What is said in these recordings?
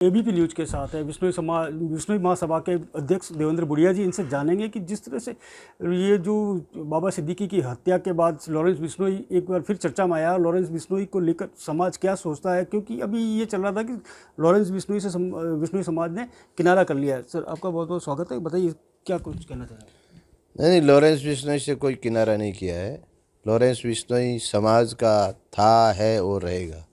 ABP news के साथ है विश्नोई महासभा के अध्यक्ष देवेंद्र बुढ़िया जी। इनसे जानेंगे कि जिस तरह से ये जो बाबा सिद्दीकी की हत्या के बाद लॉरेंस बिश्नोई एक बार फिर चर्चा में आया। लॉरेंस बिश्नोई को लेकर समाज क्या सोचता है, क्योंकि अभी ये चल रहा था कि लॉरेंस बिश्नोई से बिश्नोई समाज ने किनारा कर लिया है। सर, आपका बहुत बहुत स्वागत है। बताइए क्या कुछ कहना चाह रहे हैं। नहीं, लॉरेंस बिश्नोई से कोई किनारा नहीं किया है। लॉरेंस बिश्नोई समाज का था, है और रहेगा।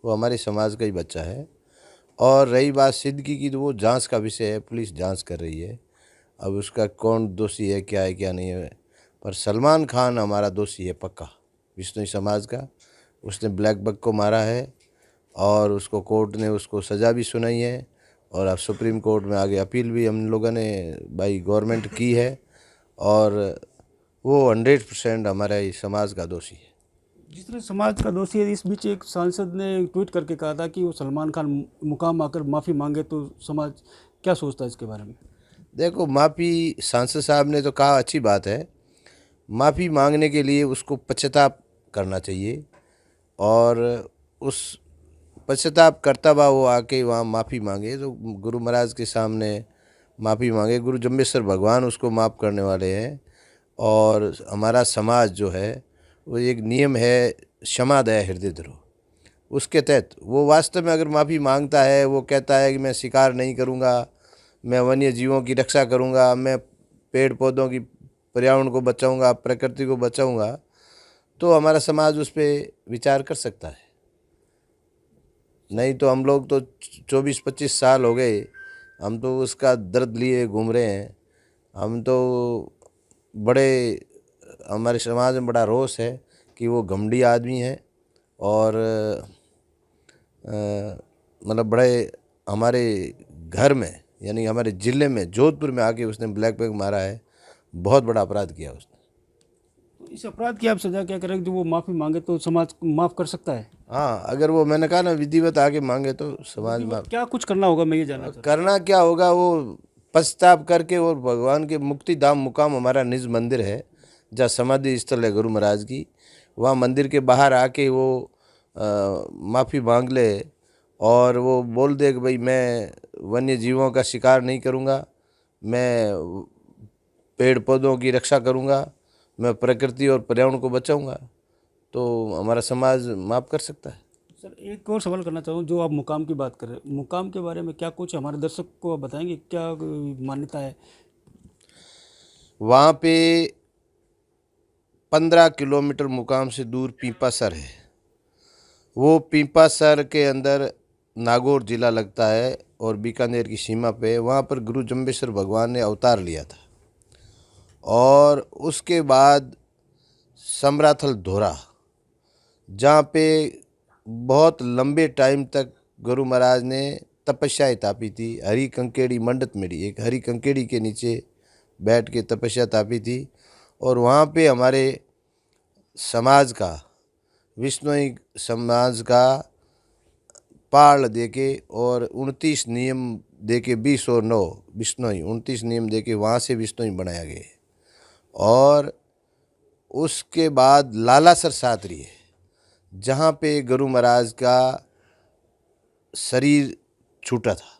वो हमारे समाज का ही बच्चा है। और रही बात सिद्दीकी की, तो वो जांच का विषय है, पुलिस जांच कर रही है। अब उसका कौन दोषी है, क्या नहीं है, पर सलमान खान हमारा दोषी है पक्का, बिश्नोई समाज का। उसने ब्लैक बक को मारा है और उसको कोर्ट ने उसको सज़ा भी सुनाई है। और अब सुप्रीम कोर्ट में आगे अपील भी हम लोगों ने भाई गवर्नमेंट की है। और वो 100% हमारा ही समाज का दोषी है। जिस तरह समाज का दोषी है, इस बीच एक सांसद ने ट्वीट करके कहा था कि वो सलमान खान मुकाम आकर माफ़ी मांगे तो समाज क्या सोचता है इसके बारे में। देखो, माफ़ी सांसद साहब ने तो कहा, अच्छी बात है। माफ़ी मांगने के लिए उसको पश्चाताप करना चाहिए और उस पश्चाताप करता हुआ वो आके वहाँ माफ़ी मांगे, तो गुरु महाराज के सामने माफ़ी मांगे। गुरु जम्बेश्वर भगवान उसको माफ़ करने वाले हैं। और हमारा समाज जो है वो एक नियम है, क्षमा दया हृदय धरो, उसके तहत वो वास्तव में अगर माफ़ी मांगता है, वो कहता है कि मैं शिकार नहीं करूँगा, मैं वन्य जीवों की रक्षा करूँगा, मैं पेड़ पौधों की पर्यावरण को बचाऊँगा, प्रकृति को बचाऊँगा, तो हमारा समाज उस पर विचार कर सकता है। नहीं तो हम लोग तो 24-25 साल हो गए, हम तो उसका दर्द लिए घूम रहे हैं। हम तो बड़े, हमारे समाज में बड़ा रोष है कि वो घमंडी आदमी है। और मतलब बड़े हमारे घर में, यानी हमारे ज़िले में, जोधपुर में आके उसने ब्लैक बैग मारा है। बहुत बड़ा अपराध किया उसने। तो इस अपराध की आप सज़ा क्या करें, जो वो माफ़ी मांगे तो समाज माफ़ कर सकता है। हाँ, अगर वो, मैंने कहा ना, विधिवत आके मांगे तो समाज माफ। क्या कुछ करना होगा, मैं ये जानना चाहता करना क्या होगा, वो पश्चाताप करके, और भगवान के मुक्ति धाम मुकाम हमारा निज मंदिर है, जहाँ समाधि स्थल है गुरु महाराज की। वहाँ मंदिर के बाहर आके वो माफ़ी मांग ले और वो बोल दे कि भाई मैं वन्य जीवों का शिकार नहीं करूँगा, मैं पेड़ पौधों की रक्षा करूँगा, मैं प्रकृति और पर्यावरण को बचाऊँगा, तो हमारा समाज माफ़ कर सकता है। सर, एक और सवाल करना चाहूँ। जो आप मुकाम की बात कर रहे हैं, मुकाम के बारे में क्या कुछ हमारे दर्शक को आप बताएंगे, क्या मान्यता है। वहाँ पे 15 किलोमीटर मुकाम से दूर पीपासर है। वो पीपासर के अंदर नागौर जिला लगता है और बीकानेर की सीमा पे। वहाँ पर गुरु जम्बेश्वर भगवान ने अवतार लिया था। और उसके बाद समराथल धोरा, जहाँ पे बहुत लंबे टाइम तक गुरु महाराज ने तपस्याएं तापी थी। हरी कंकेड़ी मंडत मेरी, एक हरी कंकेड़ी के नीचे बैठ के तपस्या तापी थी। और वहाँ पे हमारे समाज का, विश्नोई समाज का पाल देके और 29 नियम देके, 20 और 9 विश्नोई, 29 नियम देके वहाँ से विश्नोई बनाया गया। और उसके बाद लालासर सातरी है, जहाँ पे गुरु महाराज का शरीर छूटा था।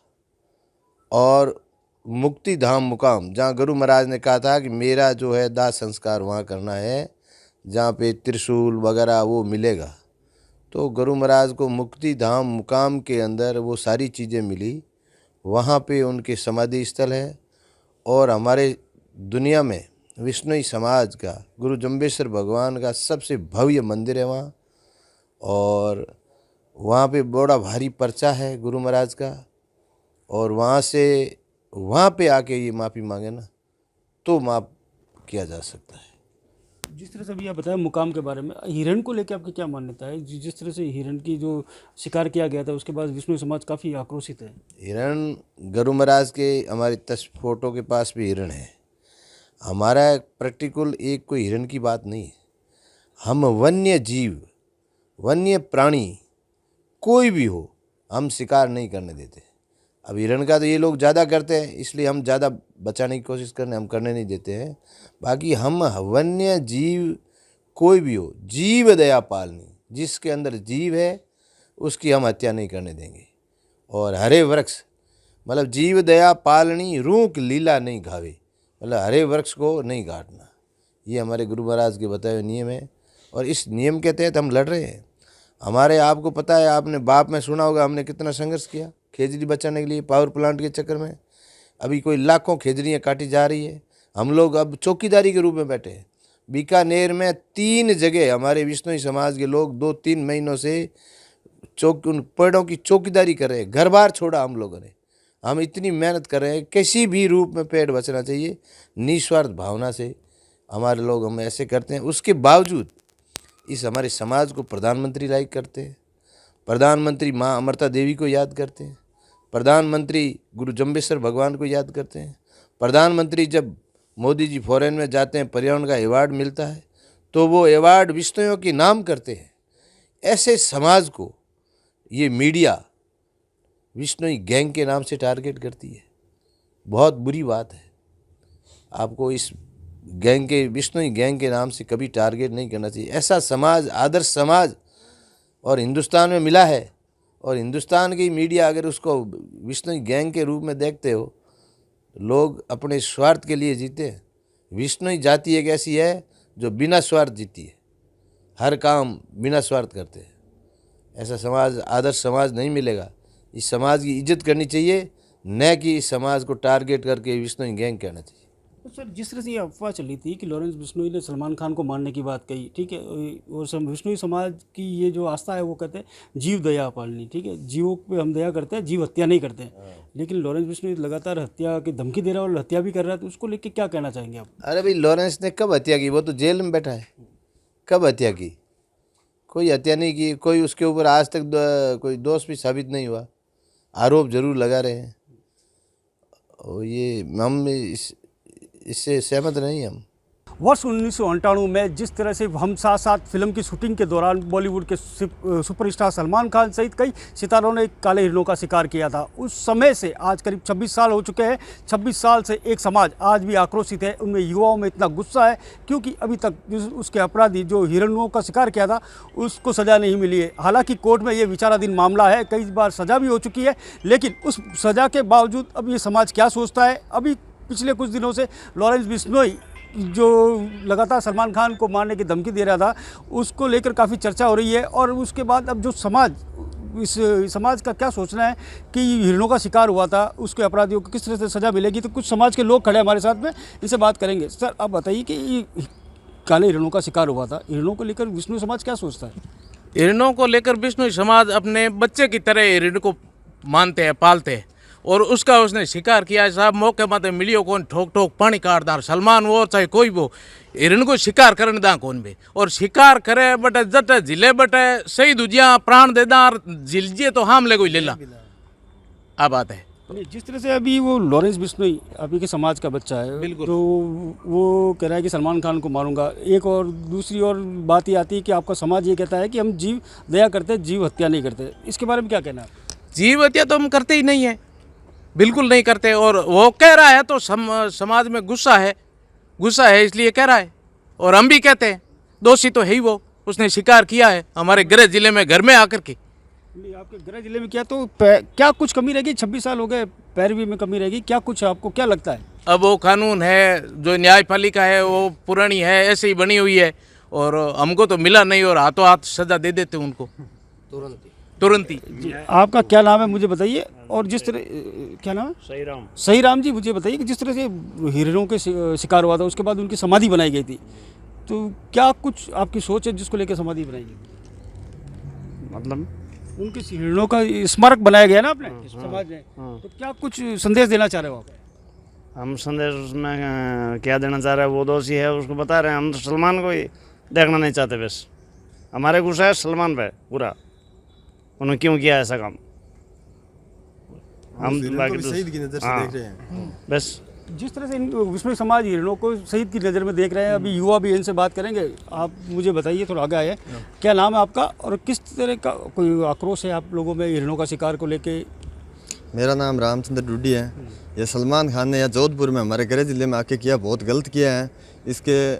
और मुक्ति धाम मुकाम, जहाँ गुरु महाराज ने कहा था कि मेरा जो है दाह संस्कार वहाँ करना है, जहाँ पे त्रिशूल वगैरह वो मिलेगा। तो गुरु महाराज को मुक्ति धाम मुकाम के अंदर वो सारी चीज़ें मिली। वहाँ पे उनके समाधि स्थल है। और हमारे दुनिया में विश्नोई समाज का, गुरु जम्बेश्वर भगवान का सबसे भव्य मंदिर है वहाँ। और वहाँ पे बड़ा भारी पर्चा है गुरु महाराज का। और वहाँ पे आके ये माफ़ी मांगे ना, तो माफ़ किया जा सकता है। जिस तरह से अभी आप बताया मुकाम के बारे में, हिरण को लेकर आपकी क्या मान्यता है। जिस तरह से हिरण की जो शिकार किया गया था, उसके बाद विष्णु समाज काफ़ी आक्रोशित है। हिरण, गुरु महाराज के हमारी फोटो के पास भी हिरण है। हमारा प्रैक्टिकल एक कोई हिरण की बात नहीं है। हम वन्य जीव, वन्य प्राणी कोई भी हो, हम शिकार नहीं करने देते। अब हिरण का तो ये लोग ज़्यादा करते हैं, इसलिए हम ज़्यादा बचाने की कोशिश करने, हम करने नहीं देते हैं। बाकी हम वन्य जीव कोई भी हो, जीव दया पालनी, जिसके अंदर जीव है उसकी हम हत्या नहीं करने देंगे। और हरे वृक्ष मतलब जीव दया पालनी रूक लीला नहीं घावे, मतलब हरे वृक्ष को नहीं काटना। ये हमारे गुरु महाराज के बताए हुए नियम है और इस नियम के तहत हम लड़ रहे हैं। हमारे आपको पता है, आपने बाप में सुना होगा हमने कितना संघर्ष किया खेजड़ी बचाने के लिए। पावर प्लांट के चक्कर में अभी कोई लाखों खेजड़ियाँ काटी जा रही है। हम लोग अब चौकीदारी के रूप में बैठे हैं। बीकानेर में 3 जगह हमारे विश्नोई समाज के लोग 2-3 महीनों से उन पेड़ों की चौकीदारी कर रहे हैं। घर बार छोड़ा हम लोगों ने। हम इतनी मेहनत कर रहे हैं, किसी भी रूप में पेड़ बचना चाहिए, निस्वार्थ भावना से हमारे लोग हम ऐसे करते हैं। उसके बावजूद इस हमारे समाज को प्रधानमंत्री लाइक करते हैं, प्रधानमंत्री माँ अमृता देवी को याद करते हैं, प्रधानमंत्री गुरु जम्बेश्वर भगवान को याद करते हैं, प्रधानमंत्री जब मोदी जी फॉरेन में जाते हैं पर्यावरण का अवार्ड मिलता है तो वो अवार्ड विष्णुओं के नाम करते हैं। ऐसे समाज को ये मीडिया विष्णुई गैंग के नाम से टारगेट करती है। बहुत बुरी बात है। आपको इस गैंग के विष्णुई गैंग के नाम से कभी टारगेट नहीं करना चाहिए। ऐसा समाज, आदर्श समाज और हिंदुस्तान में मिला है और हिंदुस्तान की मीडिया अगर उसको विष्णुई गैंग के रूप में देखते हो, लोग अपने स्वार्थ के लिए जीते हैं। विष्णुई जाति एक ऐसी है जो बिना स्वार्थ जीती है, हर काम बिना स्वार्थ करते हैं। ऐसा समाज, आदर्श समाज नहीं मिलेगा। इस समाज की इज्जत करनी चाहिए, न कि इस समाज को टारगेट करके विष्णुई गैंग कहना चाहिए। तो सर, जिस तरह से ये अफवाह चली थी कि लॉरेंस बिश्नोई ने सलमान खान को मारने की बात कही, ठीक है, और बिश्नोई समाज की ये जो आस्था है वो कहते हैं जीव दया पालनी, ठीक है, जीवों पे हम दया करते हैं, जीव हत्या नहीं करते हैं। लेकिन लॉरेंस बिश्नोई लगातार हत्या की धमकी दे रहा है और हत्या भी कर रहा है, तो उसको लेके क्या कहना चाहेंगे आप? अरे भाई, लॉरेंस ने कब हत्या की? वो तो जेल में बैठा है। कब हत्या की? कोई हत्या नहीं की। कोई उसके ऊपर आज तक कोई दोष भी साबित नहीं हुआ। आरोप जरूर लगा रहे हैं और ये हम इससे सहमत नहीं हम। वर्ष 1998 में जिस तरह से हम साथ साथ फिल्म की शूटिंग के दौरान बॉलीवुड के सुपरस्टार सलमान खान सहित कई सितारों ने काले हिरणों का शिकार किया था, उस समय से आज करीब 26 साल हो चुके हैं। 26 साल से एक समाज आज भी आक्रोशित है। उनमें युवाओं में इतना गुस्सा है क्योंकि अभी तक उसके अपराधी जो हिरणों का शिकार किया था उसको सज़ा नहीं मिली है। हालांकि कोर्ट में ये विचाराधीन मामला है, कई बार सज़ा भी हो चुकी है, लेकिन उस सज़ा के बावजूद अब ये समाज क्या सोचता है? अभी पिछले कुछ दिनों से लॉरेंस बिश्नोई जो लगातार सलमान खान को मारने की धमकी दे रहा था, उसको लेकर काफ़ी चर्चा हो रही है। और उसके बाद अब जो समाज, इस समाज का क्या सोचना है कि हिरणों का शिकार हुआ था, उसके अपराधियों को किस तरह से सज़ा मिलेगी, तो कुछ समाज के लोग खड़े हमारे साथ में, इनसे बात करेंगे। सर, आप बताइए कि ये काले हिरणों का शिकार हुआ था, हिरणों को लेकर बिश्नोई समाज क्या सोचता है? हिरणों को लेकर बिश्नोई समाज अपने बच्चे की तरह हिरण को मानते हैं, पालते हैं और उसका उसने शिकार किया है। साहब मौके माते मिलियो कौन ठोक ठोक पानी काटदार सलमान वो चाहे कोई वो हिरण को शिकार करने दा कौन भी और शिकार करे बटे जट जिले बटे सही दूजिया प्राण दे दार जिलजिए तो हम ले कोई ले ला। अब बात है जिस तरह से अभी वो लॉरेंस बिश्नोई अभी के समाज का बच्चा है, बिल्कुल, तो वो कह रहा है कि सलमान खान को मारूंगा। एक और दूसरी और बात ये आती है कि आपका समाज ये कहता है कि हम जीव दया करते हैं, जीव हत्या नहीं करते। इसके बारे में क्या कहना है? जीव हत्या तो हम करते ही नहीं है, बिल्कुल नहीं करते। और वो कह रहा है तो समाज में गुस्सा है इसलिए कह रहा है और हम भी कहते हैं। दोषी तो है ही वो, उसने शिकार किया है हमारे गृह जिले में, घर में आकर के। नहीं, आपके गृह जिले में किया तो क्या कुछ कमी रहेगी? 26 साल हो गए, पैरवी में कमी रहेगी क्या? कुछ आपको क्या लगता है? अब वो कानून है जो न्यायपालिका है वो पुरानी है, ऐसे ही बनी हुई है और हमको तो मिला नहीं और हाथों हाथ सजा दे देते उनको तुरंत ही। आपका क्या नाम है मुझे बताइए? और जिस तरह, क्या नाम है? सही राम जी, मुझे बताइए कि जिस तरह से हिरणों के शिकार हुआ था उसके बाद उनकी समाधि बनाई गई थी, तो क्या कुछ आपकी सोच है जिसको लेकर समाधि बनाई गई? मतलब उनके हिरणों का स्मारक बनाया गया ना अपने समाज में, तो क्या कुछ संदेश देना चाह रहे हो आप? हम संदेश में क्या देना चाह रहे हैं? वो दोषी है उसको बता रहे हैं। हम तो सलमान को ही देखना नहीं चाहते। बस हमारे गुस्सा है सलमान पे पूरा, उन्होंने क्यों किया ऐसा काम। हम बाकी शहीद की नज़र से देख रहे हैं। बस जिस तरह से बिश्नोई समाज हिरणों को शहीद की नज़र में देख रहे हैं, अभी युवा भी इनसे बात करेंगे। आप मुझे बताइए, थोड़ा आगे आए, क्या नाम है आपका और किस तरह का कोई आक्रोश है आप लोगों में हिरणों का शिकार को लेके? मेरा नाम रामचंद्र डूडी है। ये सलमान खान ने यहाँ जोधपुर में हमारे गृह जिले में आके किया, बहुत गलत किया है। इसके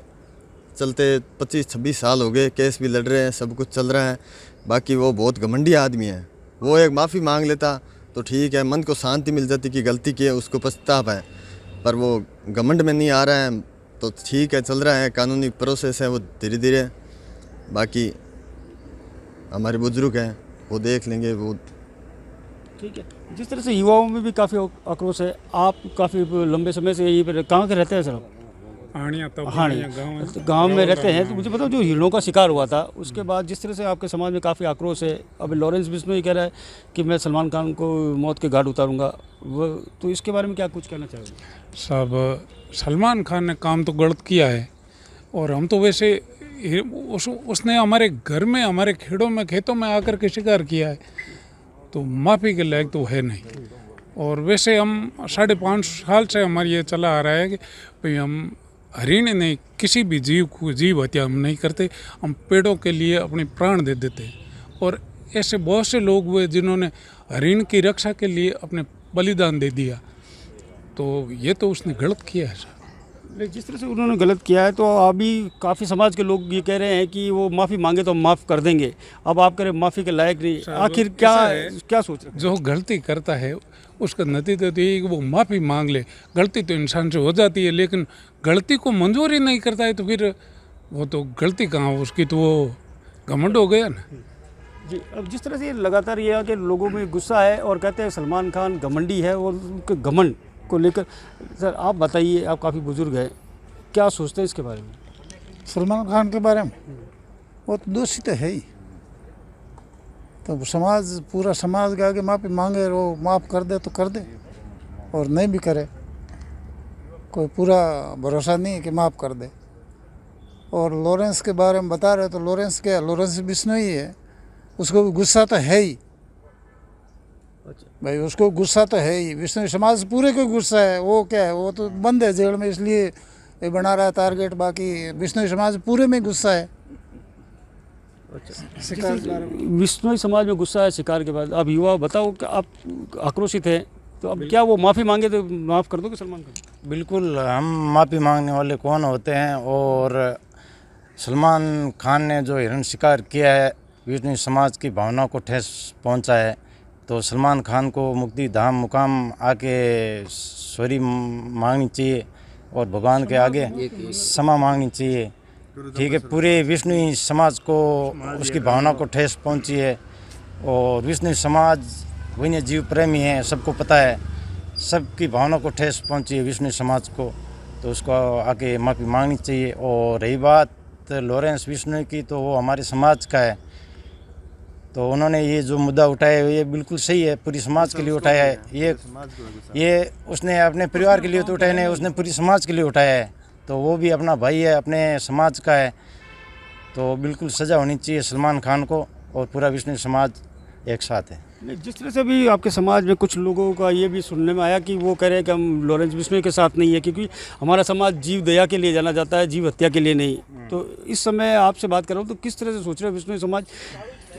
चलते 25-26 साल हो गए, केस भी लड़ रहे हैं, सब कुछ चल रहा है। बाकी वो बहुत घमंडी आदमी है। वो एक माफ़ी मांग लेता तो ठीक है, मन को शांति मिल जाती कि गलती की है, उसको पछतावा है। पर वो घमंड में नहीं आ रहा है तो ठीक है, चल रहा है, कानूनी प्रोसेस है वो धीरे धीरे। बाकी हमारे बुजुर्ग हैं वो देख लेंगे। वो ठीक है, जिस तरह से युवाओं में भी काफ़ी आक्रोश है, आप काफ़ी लंबे समय से यहीं पर कहाँ के रहते हैं सर? गांव में रहते हैं, तो मुझे बताओ जो हिरणों का शिकार हुआ था उसके बाद जिस तरह से आपके समाज में काफ़ी आक्रोश है, अब लॉरेंस बिश्नोई कह रहा है कि मैं सलमान खान को मौत के घाट उतारूंगा, वो तो इसके बारे में क्या कुछ कहना चाहोगे? साहब, सलमान खान ने काम तो गलत किया है, और हम तो वैसे उसने हमारे घर में, हमारे खेतों में आकर के शिकार किया है, तो माफ़ी के लायक तो है नहीं। और वैसे हम 5.5 साल से हमारी ये चला आ रहा है कि भाई हम हरिण नहीं, किसी भी जीव हत्या हम नहीं करते, हम पेड़ों के लिए अपने प्राण दे देते हैं। और ऐसे बहुत से लोग हुए जिन्होंने हरिण की रक्षा के लिए अपने बलिदान दे दिया, तो ये तो उसने गलत किया है सर। लेकिन जिस तरह से उन्होंने गलत किया है, तो अभी काफ़ी समाज के लोग ये कह रहे हैं कि वो माफ़ी मांगे तो हम माफ़ कर देंगे, अब आप कह रहे माफ़ी के लायक नहीं, आखिर क्या सोच रहे हैं? जो गलती करता है उसका नतीजा तो यही कि वो माफ़ी मांग ले। गलती तो इंसान से हो जाती है, लेकिन गलती को मंजूर ही नहीं करता है तो फिर वो तो गलती कहाँ, उसकी तो वो घमंड हो गया ना जी। अब जिस तरह से लगातार ये है कि लोगों में गुस्सा है और कहते हैं सलमान खान घमंडी है, और उनके घमंड को लेकर सर आप बताइए, आप काफ़ी बुजुर्ग हैं, क्या सोचते हैं इसके बारे में? सलमान खान के बारे में वो तो दोषी तो है ही, तो समाज, पूरा समाज के आगे माफ़ी मांगे, वो माफ़ कर दे तो कर दे, और नहीं भी करे कोई पूरा भरोसा नहीं कि माफ़ कर दे। और लॉरेंस के बारे में बता रहे तो लॉरेंस बिश्नोई है, उसको भी गुस्सा तो है ही भाई, उसको गुस्सा तो है ही, बिश्नोई समाज पूरे को गुस्सा है। वो क्या है, वो तो बंद है जेल में, इसलिए ये बना रहा है टारगेट, बाकी बिश्नोई समाज पूरे में गुस्सा है। शिकार के बारे में बिश्नोई समाज में गुस्सा है शिकार के बाद। अब युवा बताओ कि आप आक्रोशित हैं, तो अब क्या वो माफ़ी मांगे तो माफ़ कर दोगे सलमान खान? बिल्कुल, हम माफ़ी मांगने वाले कौन होते हैं। और सलमान खान ने जो हिरण शिकार किया है, बिश्नोई समाज की भावना को ठेस पहुंचा है, तो सलमान खान को मुक्ति धाम मुकाम आके सॉरी मांगनी चाहिए और भगवान के आगे क्षमा मांगनी चाहिए। ठीक है, पूरे बिश्नोई समाज को उसकी भावना को ठेस पहुंची है, और बिश्नोई समाज वन्य जीव प्रेमी है, सबको पता है, सबकी भावना को ठेस पहुंची है बिश्नोई समाज को, तो उसको आके माफ़ी मांगनी चाहिए। और रही बात लॉरेंस बिश्नोई की, तो वो हमारे समाज का है, तो उन्होंने ये जो मुद्दा उठाया है ये बिल्कुल सही है, पूरी समाज के लिए उठाया है। ये उसने अपने परिवार के लिए तो उठाया नहीं, उसने पूरी समाज के लिए उठाया है, तो वो भी अपना भाई है, अपने समाज का है, तो बिल्कुल सज़ा होनी चाहिए सलमान खान को, और पूरा बिश्नोई समाज एक साथ है। जिस तरह से भी आपके समाज में कुछ लोगों का ये भी सुनने में आया कि वो कह रहे हैं कि हम लॉरेंस बिश्नोई के साथ नहीं है, क्योंकि हमारा समाज जीव दया के लिए जाना जाता है, जीव हत्या के लिए नहीं। तो इस समय आपसे बात कर रहा हूँ, तो किस तरह से सोच रहे हैं बिश्नोई समाज,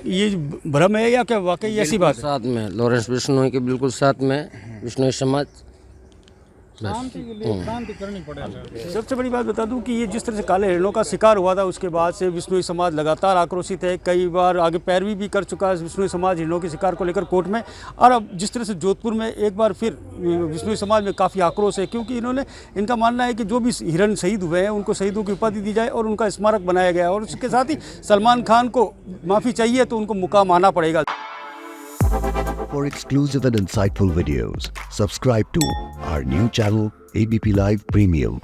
ये भ्रम है या क्या वाकई ऐसी बात है? साथ में लॉरेंस बिश्नोई के बिल्कुल साथ में बिश्नोई समाज सबसे बड़ी बात बता दूं कि ये जिस तरह से काले हिरणों का शिकार हुआ था, उसके बाद से बिश्नोई समाज लगातार आक्रोशित है, कई बार आगे पैरवी भी कर चुका है बिश्नोई समाज हिरणों के शिकार को लेकर कोर्ट में। और अब जिस तरह से जोधपुर में एक बार फिर बिश्नोई समाज में काफ़ी आक्रोश है, क्योंकि इनका मानना है कि जो भी हिरण शहीद हुए हैं उनको शहीदों की उपाधि दी जाए और उनका स्मारक बनाया गया, और उसके साथ ही सलमान खान को माफ़ी चाहिए तो उनको मुकाम आना पड़ेगा। For exclusive and insightful videos, subscribe to our new channel ABP Live Premium.